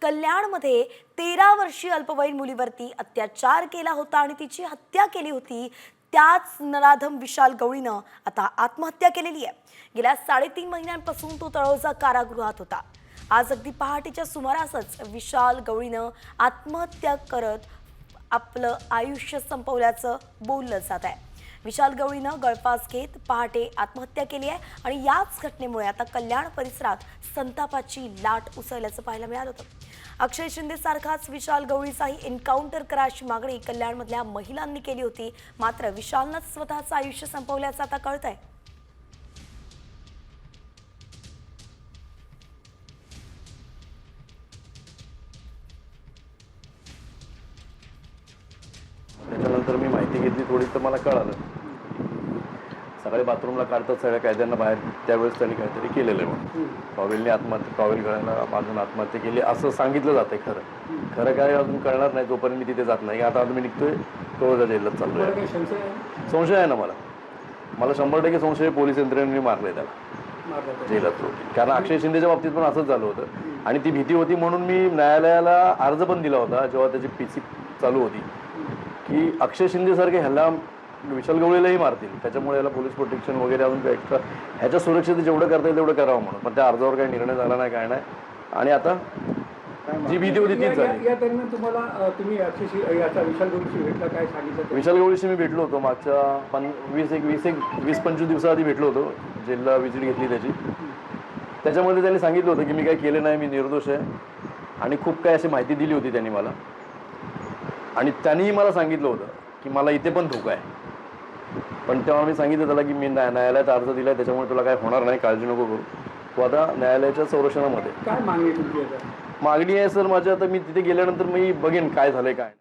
कल्याणमध्ये 13 वर्षीय अल्पवयीन मुलीवरती अत्याचार केला होता आणि तिची हत्या केली होती। त्याच नराधम विशाल गवळीनं आता आत्महत्या केलेली आहे। गेल्या 3.5 महिन्यांपासून तो तळोजा कारागृहात होता। आज अगदी पहाटेच्या सुमारासच विशाल गवळीनं आत्महत्या करत आपलं आयुष्य संपवल्याचं बोललं जात आहे। विशाल गवळीनं गळफास घेत पहाटे आत्महत्या केली आहे आणि याच घटनेमुळे आता कल्याण परिसरात संतापाची लाट उसळल्याचं पाहायला मिळालं होतं। अक्षय शिंदे सारखाच विशाल गवळीचाही एन्काउंटर करायची मागणी कल्याणमधल्या महिलांनी केली होती, मात्र विशालनंच स्वतःचं आयुष्य संपवल्याचं आता कळतंय। त्याच्यानंतर मी माहिती घेतली थोडी, तर मला कळालं सकाळी बाथरूमला काढतात सगळ्या कायद्यांना बाहेर, त्यावेळेस त्यांनी काहीतरी केलेलं आहे म्हणून टॉवेलने आत्महत्या, टॉवेल गळ्याला बांधून आत्महत्या केली असं सांगितलं जातंय। खरं काय अजून कळणार नाही जोपर्यंत मी तिथे जात नाही। आता मी निघतोय तळोजा जेलला चाललोय। संशय आहे ना मला 100% संशय पोलीस यंत्रणेने मारले त्याला जेलात, कारण अक्षय शिंदेच्या बाबतीत पण असंच झालं होतं आणि ती भीती होती म्हणून मी न्यायालयाला अर्ज पण दिला होता जेव्हा त्याची PC चालू होती की अक्षय शिंदे सारखे ह्याला विशाल गवळीलाही मारतील, त्याच्यामुळे याला पोलीस प्रोटेक्शन वगैरे अजून एक्स्ट्रा ह्याच्या सुरक्षेत जेवढं करता येईल तेवढं करावं म्हणून। पण त्या अर्जावर काही निर्णय झाला नाही, काय नाही, आणि आता जी भीती होती तीच झाली। या दरम्यान तुम्हाला तुम्ही याचा विशाल गवळीशी भेटला, काय सांगितलं? विशाल गवळीशी मी भेटलो होतो मागच्या 20-25 दिवसाआधी भेटलो होतो, जेलला व्हिजिट घेतली त्याची। त्याच्यामध्ये त्यांनी सांगितलं होतं की मी काही केलं नाही, मी निर्दोष आहे, आणि खूप काय अशी माहिती दिली होती त्यांनी मला, आणि त्यांनीही मला सांगितलं होतं की मला इथे पण धोका आहे। पण तेव्हा मी सांगितलं त्याला की मी न्यायालयात अर्ज दिलाय, त्याच्यामुळे तुला काय होणार नाही, काळजी नको करू, तू आता न्यायालयाच्या संरक्षणामध्ये। काय मागणी तुमची आता? मागणी आहे सर माझी, आता मी तिथे गेल्यानंतर मी बघेन काय झालंय काय।